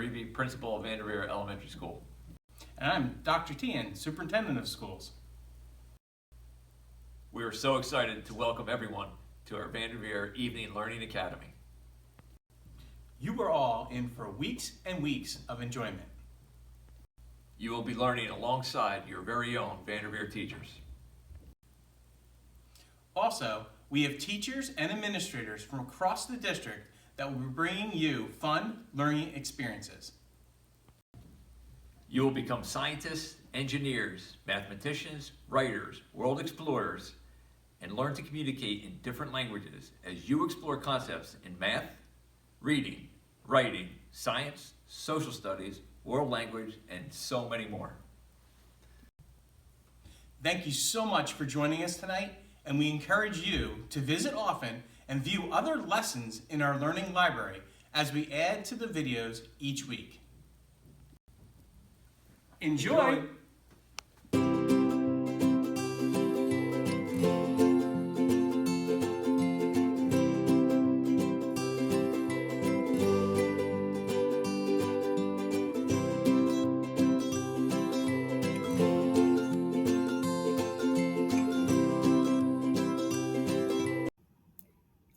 Reeve, principal of Vanderveer Elementary School. And I'm Dr. Tian, superintendent of schools. We are so excited to welcome everyone to our Vanderveer Evening Learning Academy. You are all in for weeks and weeks of enjoyment. You will be learning alongside your very own Vanderveer teachers. Also, we have teachers and administrators from across the district that will be bringing you fun learning experiences. You will become scientists, engineers, mathematicians, writers, world explorers, and learn to communicate in different languages as you explore concepts in math, reading, writing, science, social studies, world language, and so many more. Thank you so much for joining us tonight, and we encourage you to visit often and view other lessons in our learning library as we add to the videos each week. Enjoy!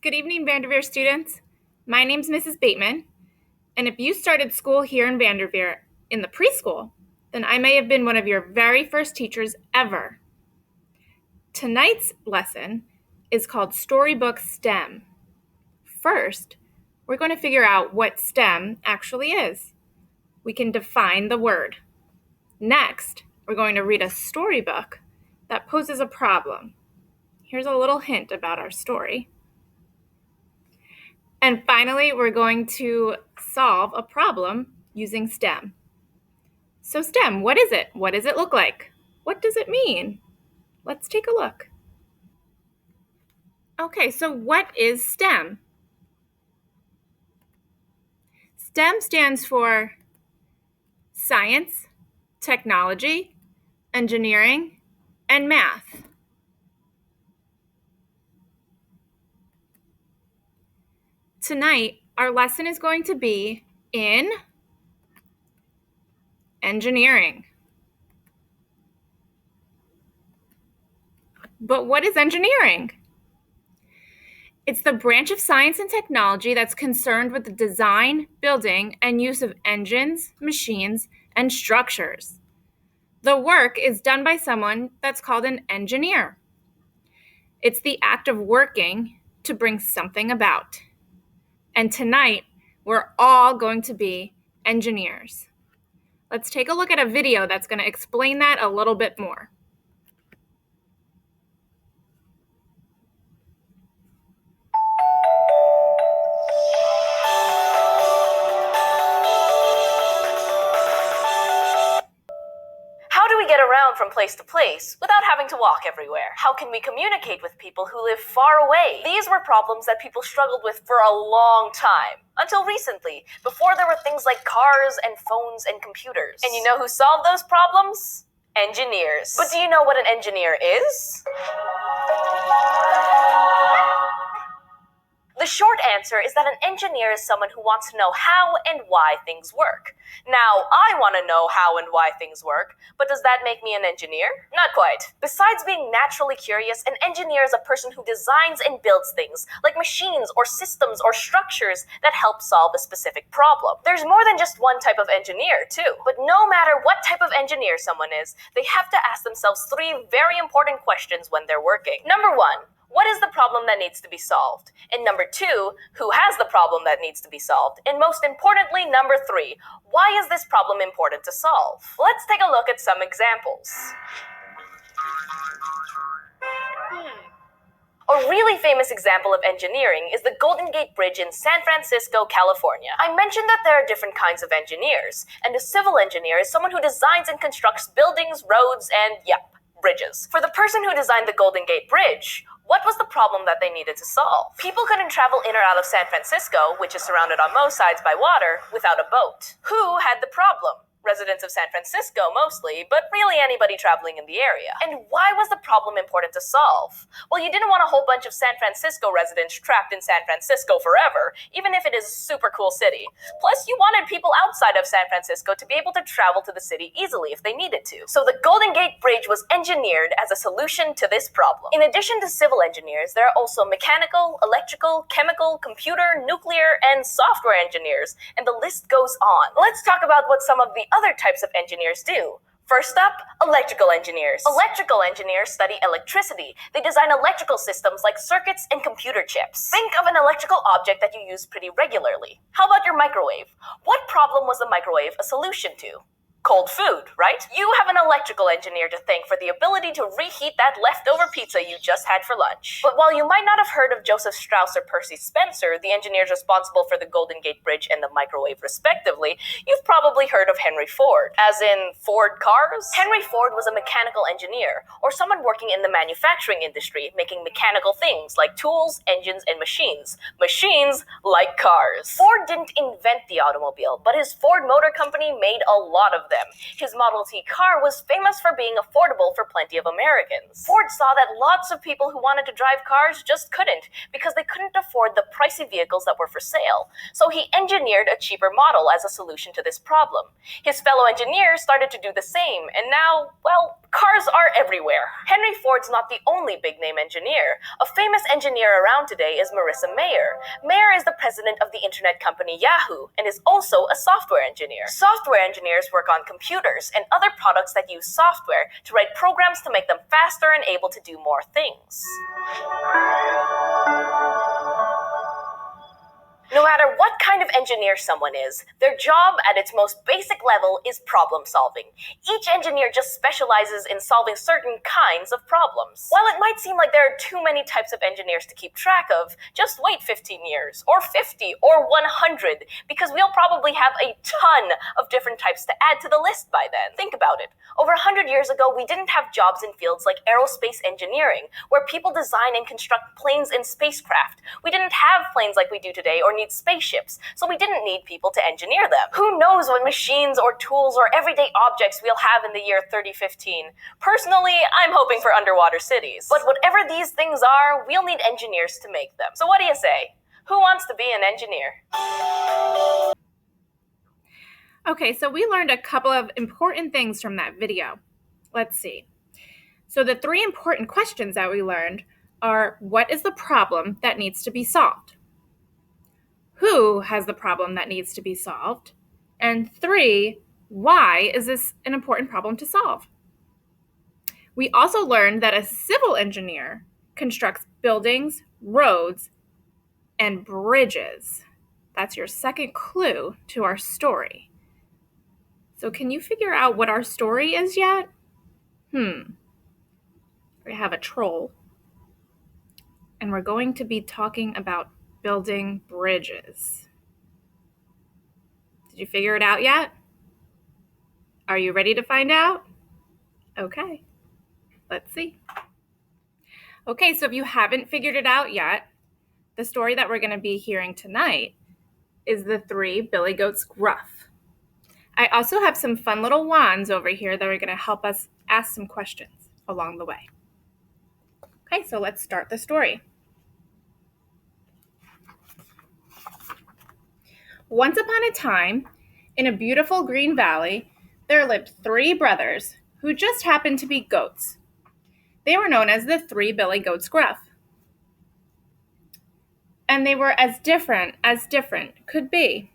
Good evening, Vanderveer students. My name's Mrs. Bateman, and if you started school here in Vanderveer in the preschool, then I may have been one of your very first teachers ever. Tonight's lesson is called Storybook STEM. First, we're going to figure out what STEM actually is. We can define the word. Next, we're going to read a storybook that poses a problem. Here's a little hint about our story. And finally, we're going to solve a problem using STEM. So STEM, what is it? What does it look like? What does it mean? Let's take a look. Okay, so what is STEM? STEM stands for science, technology, engineering, and math. Tonight, our lesson is going to be in engineering. But what is engineering? It's the branch of science and technology that's concerned with the design, building, and use of engines, machines, and structures. The work is done by someone that's called an engineer. It's the act of working to bring something about. And tonight, we're all going to be engineers. Let's take a look at a video that's going to explain that a little bit more. How do we get around from place to place without having to walk everywhere? How can we communicate with people who live far away? These were problems that people struggled with for a long time, until recently, before there were things like cars and phones and computers. And you know who solved those problems? Engineers. But do you know what an engineer is? The short answer is that an engineer is someone who wants to know how and why things work. Now, I want to know how and why things work, but does that make me an engineer? Not quite. Besides being naturally curious, an engineer is a person who designs and builds things, like machines or systems or structures that help solve a specific problem. There's more than just one type of engineer, too. But no matter what type of engineer someone is, they have to ask themselves three very important questions when they're working. Number one, what is the problem that needs to be solved? And number two, who has the problem that needs to be solved? And most importantly, number three, why is this problem important to solve? Let's take a look at some examples. A really famous example of engineering is the Golden Gate Bridge in San Francisco, California. I mentioned that there are different kinds of engineers, and a civil engineer is someone who designs and constructs buildings, roads, and, bridges. For the person who designed the Golden Gate Bridge, what was the problem that they needed to solve? People couldn't travel in or out of San Francisco, which is surrounded on most sides by water, without a boat. Who had the problem? Residents of San Francisco mostly, but really anybody traveling in the area. And why was the problem important to solve? Well, you didn't want a whole bunch of San Francisco residents trapped in San Francisco forever, even if it is a super cool city. Plus, you wanted people outside of San Francisco to be able to travel to the city easily if they needed to. So the Golden Gate Bridge was engineered as a solution to this problem. In addition to civil engineers, there are also mechanical, electrical, chemical, computer, nuclear, and software engineers, and the list goes on. Let's talk about what some of the other types of engineers do. First up, electrical engineers. Electrical engineers study electricity. They design electrical systems like circuits and computer chips. Think of an electrical object that you use pretty regularly. How about your microwave? What problem was the microwave a solution to? Cold food, right? You have an electrical engineer to thank for the ability to reheat that leftover pizza you just had for lunch. But while you might not have heard of Joseph Strauss or Percy Spencer, the engineers responsible for the Golden Gate Bridge and the microwave respectively, you've probably heard of Henry Ford. As in Ford cars? Henry Ford was a mechanical engineer, or someone working in the manufacturing industry, making mechanical things like tools, engines, and machines. Machines like cars. Ford didn't invent the automobile, but his Ford Motor Company made a lot of them. His Model T car was famous for being affordable for plenty of Americans. Ford saw that lots of people who wanted to drive cars just couldn't, because they couldn't afford the pricey vehicles that were for sale. So he engineered a cheaper model as a solution to this problem. His fellow engineers started to do the same, and now, well, cars are everywhere. Henry Ford's not the only big-name engineer. A famous engineer around today is Marissa Mayer. Mayer is the president of the internet company Yahoo, and is also a software engineer. Software engineers work on computers and other products that use software to write programs to make them faster and able to do more things. No matter what kind of engineer someone is, their job at its most basic level is problem solving. Each engineer just specializes in solving certain kinds of problems. While it might seem like there are too many types of engineers to keep track of, just wait 15 years, or 50, or 100, because we'll probably have a ton of different types to add to the list by then. Think about it. Over 100 years ago, we didn't have jobs in fields like aerospace engineering, where people design and construct planes and spacecraft. We didn't have planes like we do today, or need spaceships, so we didn't need people to engineer them. Who knows what machines or tools or everyday objects we'll have in the year 3015? Personally, I'm hoping for underwater cities. But whatever these things are, we'll need engineers to make them. So what do you say? Who wants to be an engineer? Okay, so we learned a couple of important things from that video. Let's see. So the 3 important questions that we learned are, what is the problem that needs to be solved? Who has the problem that needs to be solved? And 3, why is this an important problem to solve? We also learned that a civil engineer constructs buildings, roads, and bridges. That's your second clue to our story. So can you figure out what our story is yet? We have a troll. And we're going to be talking about building bridges. Did you figure it out yet? Are you ready to find out? Okay, let's see. Okay, so if you haven't figured it out yet, the story that we're going to be hearing tonight is The 3 Billy Goats Gruff. I also have some fun little wands over here that are going to help us ask some questions along the way. Okay, so let's start the story. Once upon a time, in a beautiful green valley, there lived 3 brothers who just happened to be goats. They were known as the 3 Billy Goats Gruff. And they were as different could be.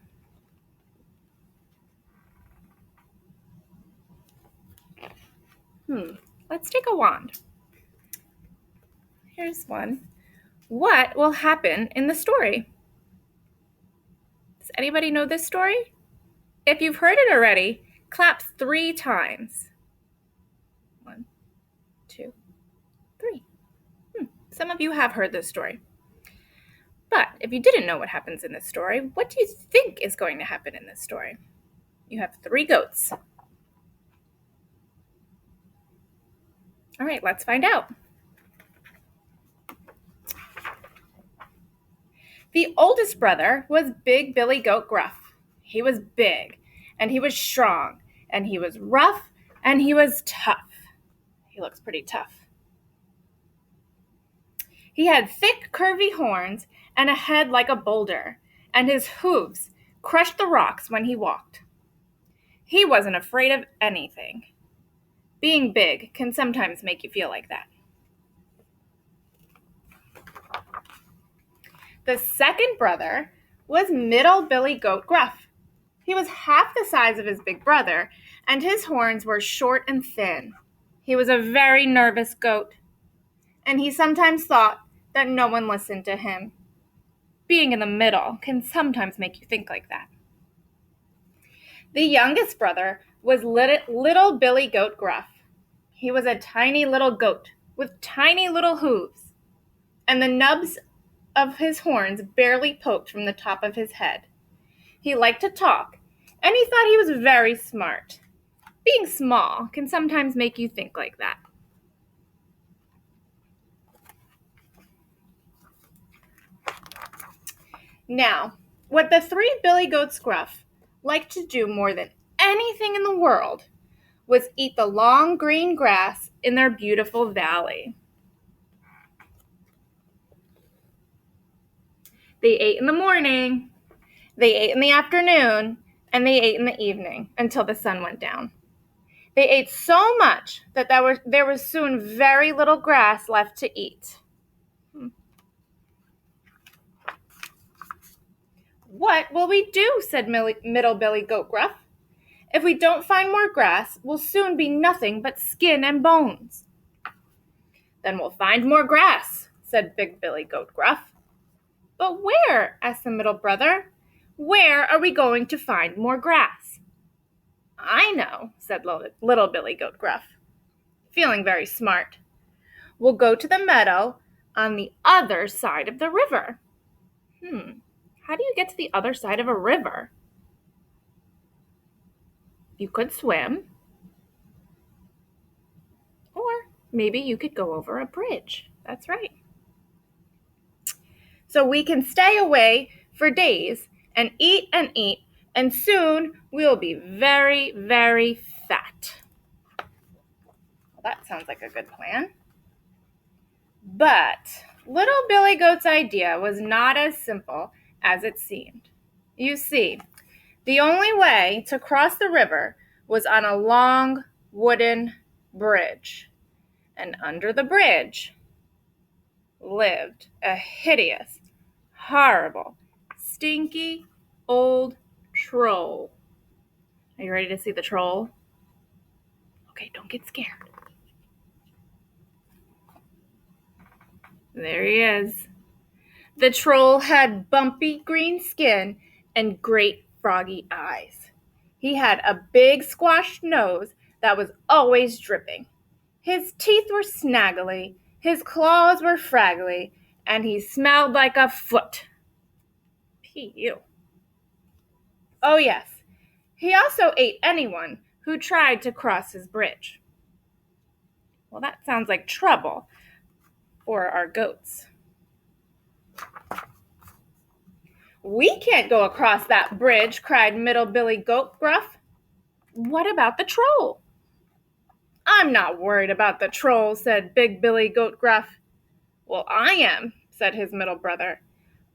Let's take a wand. Here's one. What will happen in the story? Does anybody know this story? If you've heard it already, clap 3 times. 1, 2, 3. Some of you have heard this story. But if you didn't know what happens in this story, what do you think is going to happen in this story? You have 3 goats. All right, let's find out. The oldest brother was Big Billy Goat Gruff. He was big, and he was strong, and he was rough, and he was tough. He looks pretty tough. He had thick, curvy horns and a head like a boulder, and his hooves crushed the rocks when he walked. He wasn't afraid of anything. Being big can sometimes make you feel like that. The second brother was Middle Billy Goat Gruff. He was half the size of his big brother, and his horns were short and thin. He was a very nervous goat, and he sometimes thought that no one listened to him. Being in the middle can sometimes make you think like that. The youngest brother was Little Billy Goat Gruff. He was a tiny little goat with tiny little hooves, and the nubs of his horns barely poked from the top of his head. He liked to talk, and he thought he was very smart. Being small can sometimes make you think like that. Now, what the three Billy Goats Gruff liked to do more than anything in the world was eat the long green grass in their beautiful valley. They ate in the morning, they ate in the afternoon, and they ate in the evening until the sun went down. They ate so much that there was soon very little grass left to eat. What will we do? Said Middle Billy Goat Gruff. If we don't find more grass, we'll soon be nothing but skin and bones. Then we'll find more grass, said Big Billy Goat Gruff. But where? Asked the middle brother. Where are we going to find more grass? I know, said Little Billy Goat Gruff, feeling very smart. We'll go to the meadow on the other side of the river. How do you get to the other side of a river? You could swim, or maybe you could go over a bridge. That's right. So we can stay away for days and eat, and soon we will be very, very fat. Well, that sounds like a good plan. But Little Billy Goat's idea was not as simple as it seemed. You see, the only way to cross the river was on a long wooden bridge. And under the bridge lived a hideous, horrible, stinky old troll. Are you ready to see the troll? Okay, don't get scared. There he is. The troll had bumpy green skin and great froggy eyes. He had a big squashed nose that was always dripping. His teeth were snaggly, his claws were fraggly, and he smelled like a foot. P.U. Oh yes, he also ate anyone who tried to cross his bridge. Well, that sounds like trouble for our goats. We can't go across that bridge, cried Middle Billy Goat Gruff. What about the troll? I'm not worried about the troll, said Big Billy Goat Gruff. Well, I am, said his middle brother.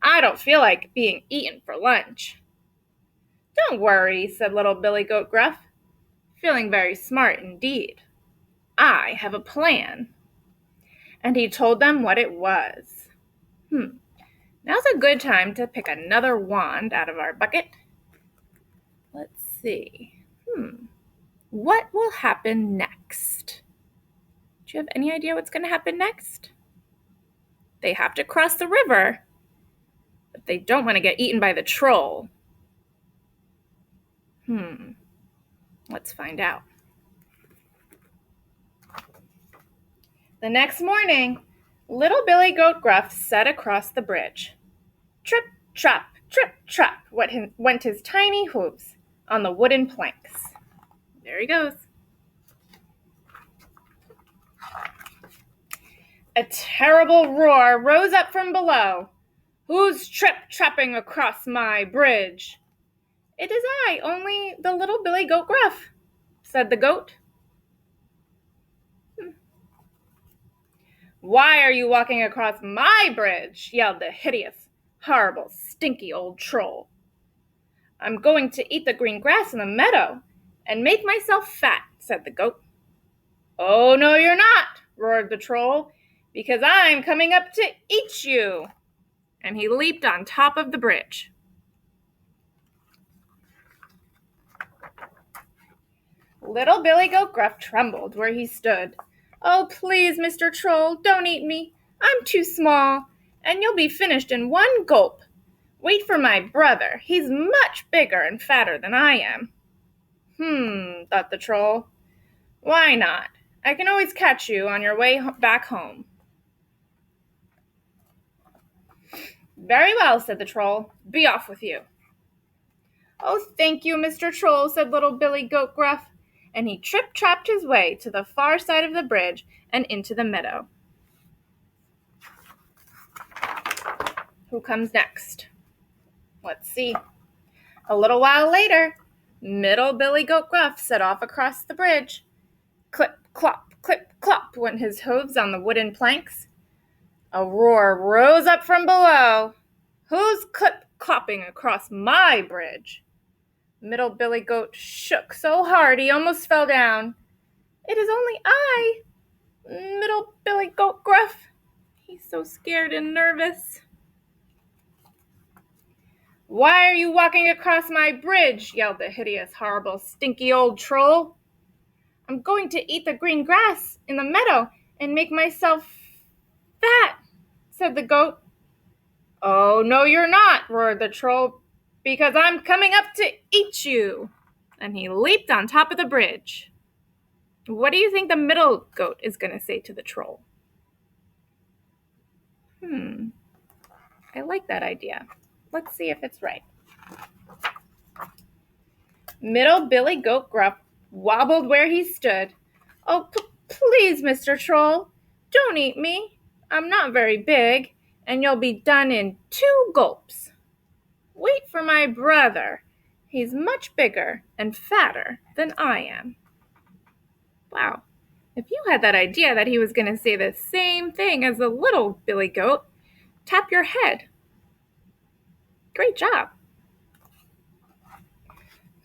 I don't feel like being eaten for lunch. Don't worry, said Little Billy Goat Gruff, feeling very smart indeed. I have a plan. And he told them what it was. Now's a good time to pick another wand out of our bucket. Let's see. What will happen next? Do you have any idea what's going to happen next? They have to cross the river, but they don't want to get eaten by the troll. Let's find out. The next morning, Little Billy Goat Gruff set across the bridge. Trip, trap, went his tiny hooves on the wooden planks. There he goes. A terrible roar rose up from below. Who's trip-trapping across my bridge? It is I, only the Little Billy Goat Gruff. said the goat. Why are you walking across my bridge? Yelled the hideous, horrible, stinky old troll. I'm going to eat the green grass in the meadow and make myself fat, said the goat. Oh, no, you're not, roared the troll, because I'm coming up to eat you. And he leaped on top of the bridge. Little Billy Goat Gruff trembled where he stood. Oh, please, Mr. Troll, don't eat me. I'm too small, and you'll be finished in one gulp. Wait for my brother. He's much bigger and fatter than I am. Thought the troll. Why not? I can always catch you on your way back home. Very well, said the troll. Be off with you. Oh, thank you, Mr. Troll, said little Billy Goat Gruff, and he trip-trapped his way to the far side of the bridge and into the meadow. Who comes next? Let's see. A little while later, Middle Billy Goat Gruff set off across the bridge. Clip, clop, went his hooves on the wooden planks. A roar rose up from below. Who's clip-clopping across my bridge? Middle Billy Goat shook so hard he almost fell down. It is only I, Middle Billy Goat Gruff. He's so scared and nervous. Why are you walking across my bridge? Yelled the hideous, horrible, stinky old troll. I'm going to eat the green grass in the meadow and make myself fat, said the goat. Oh, no, you're not, roared the troll, because I'm coming up to eat you. And he leaped on top of the bridge. What do you think the middle goat is going to say to the troll? I like that idea. Let's see if it's right. Middle Billy Goat Gruff wobbled where he stood. Oh, please, Mr. Troll, don't eat me. I'm not very big, and you'll be done in 2 gulps. Wait for my brother. He's much bigger and fatter than I am. Wow. If you had that idea that he was going to say the same thing as the little Billy Goat, tap your head. Great job.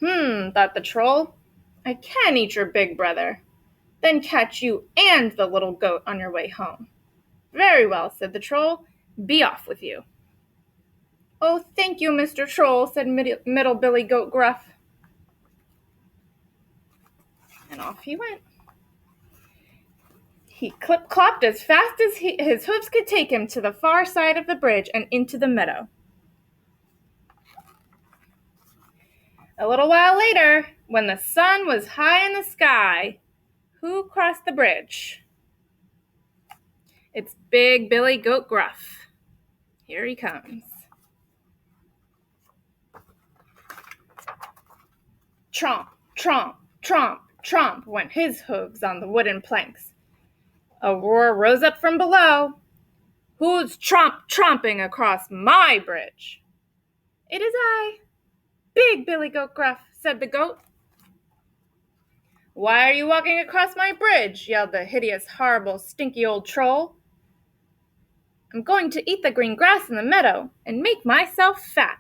Thought the troll. I can eat your big brother, then catch you and the little goat on your way home. Very well, said the troll. Be off with you. Oh, thank you, Mr. Troll, said Middle Billy Goat Gruff. And off he went. He clip-clopped as fast as his hooves could take him to the far side of the bridge and into the meadow. A little while later, when the sun was high in the sky, who crossed the bridge? It's Big Billy Goat Gruff. Here he comes. Tromp, tromp, tromp, tromp went his hooves on the wooden planks. A roar rose up from below. Who's tromping across my bridge? It is I, Big Billy Goat Gruff, said the goat. Why are you walking across my bridge? Yelled the hideous, horrible, stinky old troll. I'm going to eat the green grass in the meadow and make myself fat.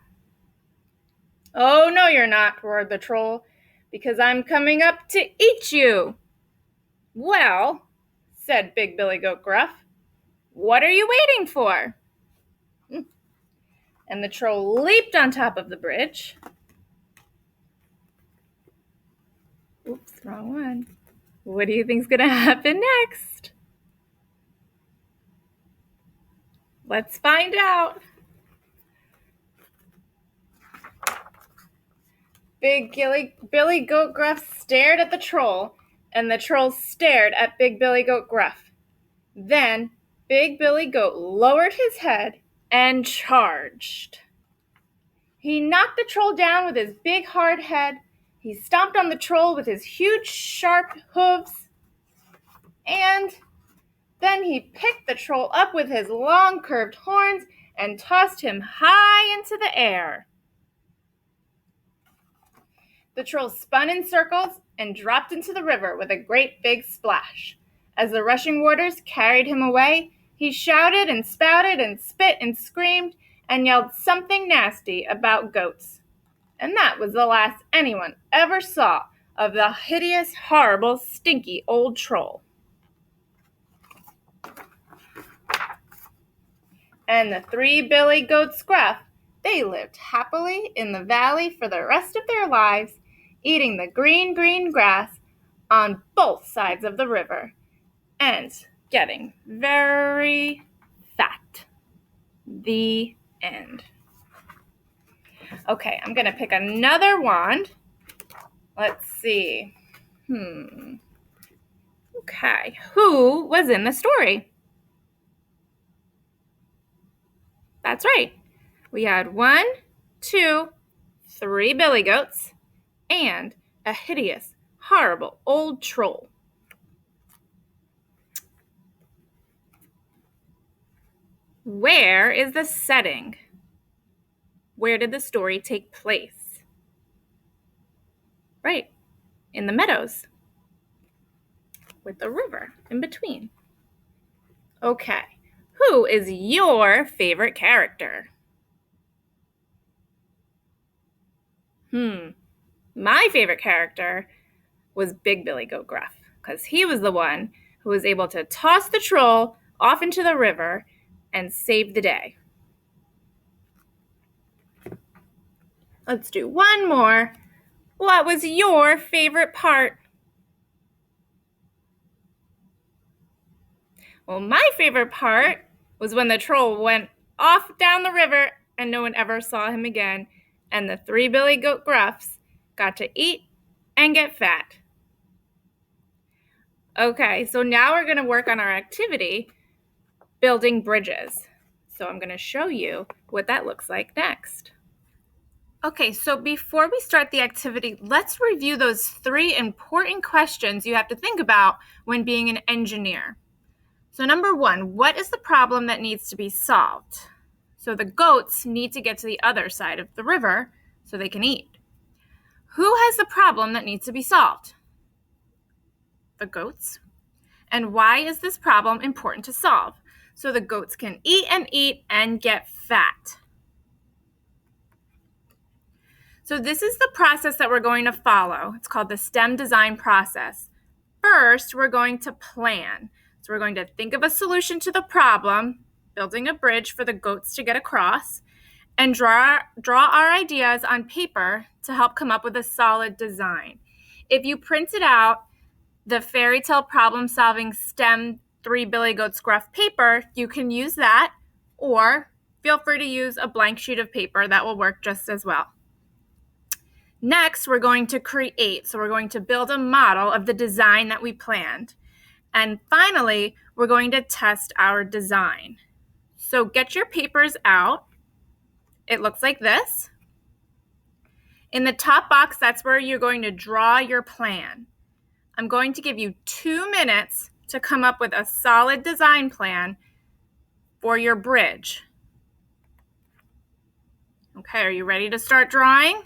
Oh, no, you're not, roared the troll, because I'm coming up to eat you. Well, said Big Billy Goat Gruff, what are you waiting for? And the troll leaped on top of the bridge. Oops, wrong one. What do you think's going to happen next? Let's find out. Big Billy Goat Gruff stared at the troll, and the troll stared at Big Billy Goat Gruff. Then Big Billy Goat lowered his head and charged. He knocked the troll down with his big hard head. He stomped on the troll with his huge sharp hooves. And then he picked the troll up with his long curved horns and tossed him high into the air. The troll spun in circles and dropped into the river with a great big splash. As the rushing waters carried him away, he shouted and spouted and spit and screamed and yelled something nasty about goats. And that was the last anyone ever saw of the hideous, horrible, stinky old troll. And the 3 billy goats gruff, they lived happily in the valley for the rest of their lives, eating the green, green grass on both sides of the river and getting very fat. The end. Okay, I'm going to pick another wand. Let's see. Okay, who was in the story? That's right. We had 1, 2, 3 billy goats and a hideous, horrible old troll. Where is the setting? Where did the story take place? Right, in the meadows, with the river in between. Okay, who is your favorite character? My favorite character was Big Billy Goat Gruff, because he was the one who was able to toss the troll off into the river and save the day. Let's do one more. What was your favorite part? Well, my favorite part was when the troll went off down the river and no one ever saw him again, and the 3 billy goat gruffs got to eat and get fat. Okay, so now we're going to work on our activity, building bridges. So I'm going to show you what that looks like next. Okay, so before we start the activity, let's review those 3 important questions you have to think about when being an engineer. So number 1, what is the problem that needs to be solved? So the goats need to get to the other side of the river so they can eat. Who has the problem that needs to be solved? The goats. And why is this problem important to solve? So the goats can eat and get fat. So this is the process that we're going to follow. It's called the STEM design process. First, we're going to plan. So we're going to think of a solution to the problem, building a bridge for the goats to get across, and draw our ideas on paper to help come up with a solid design. If you printed out the fairy tale problem-solving STEM 3 billy goats gruff paper, you can use that, or feel free to use a blank sheet of paper. That will work just as well. Next, we're going to create. So we're going to build a model of the design that we planned. And finally, we're going to test our design. So get your papers out. It looks like this. In the top box, that's where you're going to draw your plan. I'm going to give you 2 minutes to come up with a solid design plan for your bridge. Okay, are you ready to start drawing?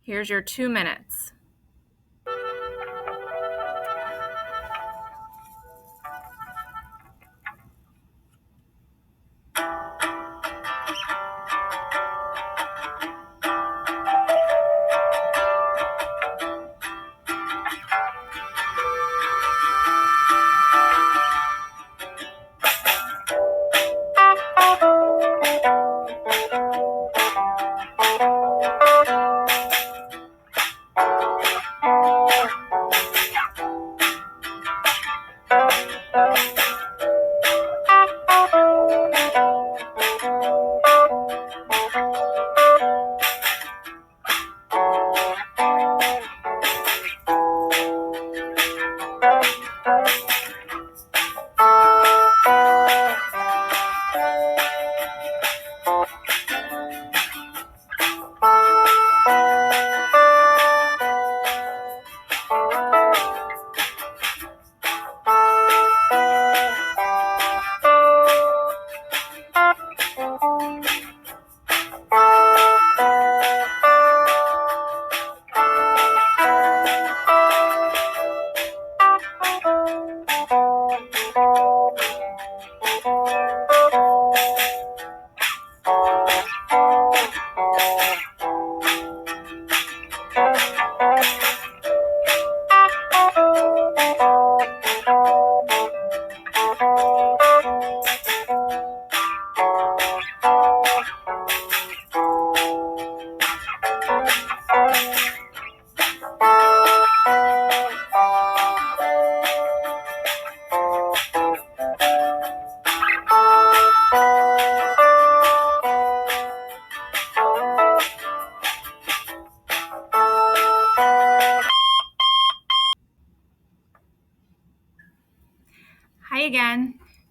Here's your 2 minutes.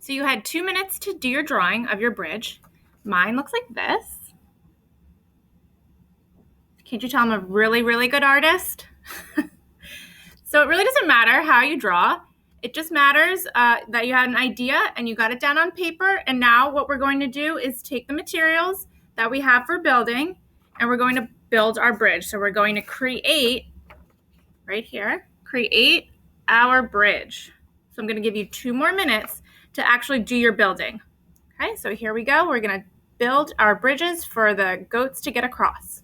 So you had 2 minutes to do your drawing of your bridge. Mine looks like this. Can't you tell I'm a really, really good artist? So it really doesn't matter how you draw. It just matters that you had an idea and you got it down on paper. And now what we're going to do is take the materials that we have for building and we're going to build our bridge. So we're going to create, right here, create our bridge. So I'm going to give you 2 more minutes to actually do your building. Okay, so here we go. We're going to build our bridges for the goats to get across.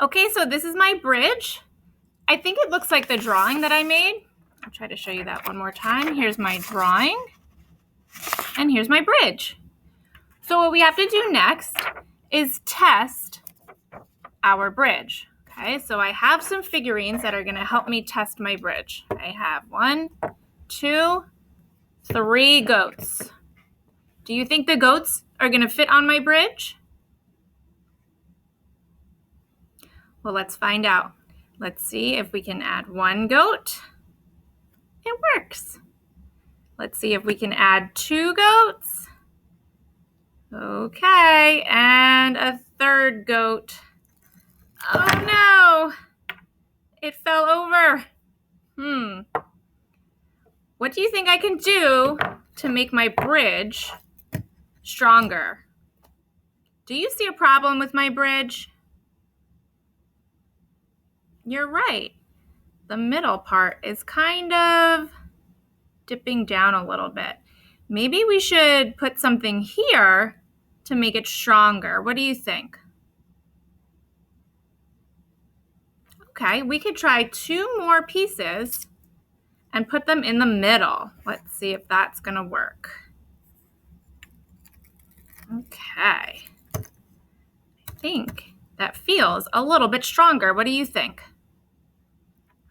Okay, so this is my bridge. I think it looks like the drawing that I made. I'll try to show you that one more time. Here's my drawing, and here's my bridge. So what we have to do next is test our bridge. Okay, so I have some figurines that are gonna help me test my bridge. I have 1, 2, 3 goats. Do you think the goats are gonna fit on my bridge? Well, let's find out. Let's see if we can add 1 goat. It works. Let's see if we can add 2 goats. Okay, and a 3rd goat. Oh no, it fell over. What do you think I can do to make my bridge stronger? Do you see a problem with my bridge? You're right. The middle part is kind of dipping down a little bit. Maybe we should put something here to make it stronger. What do you think? Okay, we could try 2 more pieces and put them in the middle. Let's see if that's gonna work. Okay. I think that feels a little bit stronger. What do you think?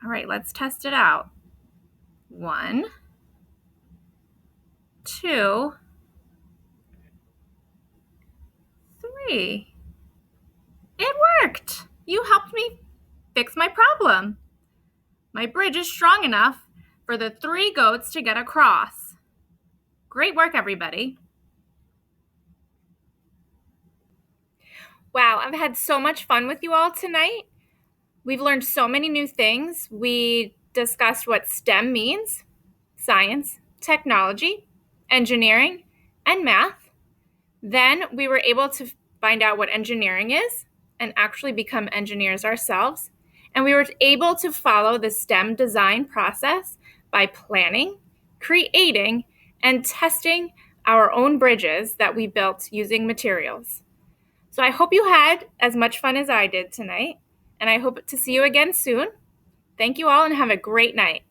All right, let's test it out. 1, 2, 3. It worked. You helped me fix my problem. My bridge is strong enough for the 3 goats to get across. Great work, everybody. Wow, I've had so much fun with you all tonight. We've learned so many new things. We discussed what STEM means: science, technology, engineering, and math. Then we were able to find out what engineering is and actually become engineers ourselves. And we were able to follow the STEM design process by planning, creating, and testing our own bridges that we built using materials. So I hope you had as much fun as I did tonight, and I hope to see you again soon. Thank you all and have a great night.